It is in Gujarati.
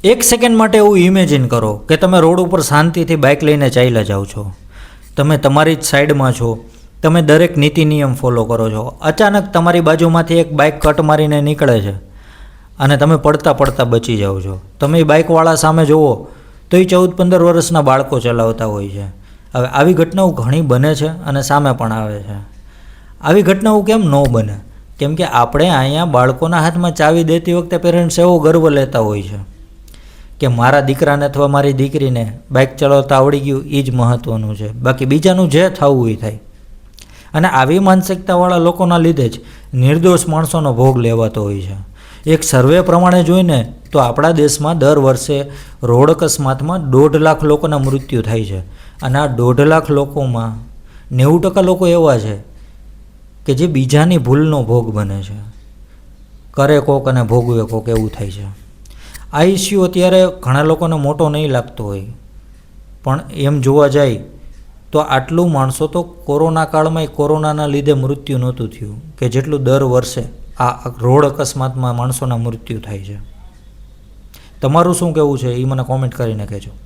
એક સેકન્ડ માટે એવું ઇમેજિન કરો કે તમે રોડ ઉપર શાંતિથી બાઇક લઈને ચાલ્યા જાઓ છો, તમે તમારી જ સાઈડમાં છો, તમે દરેક નીતિ નિયમ ફોલો કરો છો, અચાનક તમારી બાજુમાંથી એક બાઇક કટ મારીને નીકળે છે અને તમે પડતા પડતા બચી જાઓ છો. તમે એ બાઇકવાળા સામે જુઓ તો એ 14-15 વર્ષના બાળકો ચલાવતા હોય છે. હવે આવી ઘટનાઓ ઘણી બને છે અને સામે પણ આવે છે. આવી ઘટનાઓ કેમ ન બને? કેમ કે આપણે અહીંયા બાળકોના હાથમાં ચાવી દેતી વખતે પેરેન્ટ્સ એવો ગર્વ લેતા હોય છે કે મારા દીકરાને અથવા મારી દીકરીને બાઇક ચલાવતા આવડી ગયું એ જ મહત્ત્વનું છે, બાકી બીજાનું જે થવું એ થાય. અને આવી માનસિકતાવાળા લોકોના લીધે જ નિર્દોષ માણસોનો ભોગ લેવાતો હોય છે. એક સર્વે પ્રમાણે જોઈને તો આપણા દેશમાં દર વર્ષે રોડ અકસ્માતમાં 1.5 લાખ લોકોના મૃત્યુ થાય છે. અને આ 1.5 લાખ લોકોમાં 90% લોકો એવા છે કે જે બીજાની ભૂલનો ભોગ બને છે. કરે કોક અને ભોગવે કોક, એવું થાય છે. આ ઇસ્યુ અત્યારે ઘણા લોકોને મોટો નહીં લાગતો હોય, પણ એમ જોવા જાય તો આટલું માણસો તો કોરોના કાળમાં કોરોનાના લીધે મૃત્યુ નહોતું થયું કે જેટલું દર વર્ષે આ રોડ અકસ્માતમાં માણસોના મૃત્યુ થાય છે. તમારું શું કહેવું છે એ મને કોમેન્ટ કરીને કહેજો.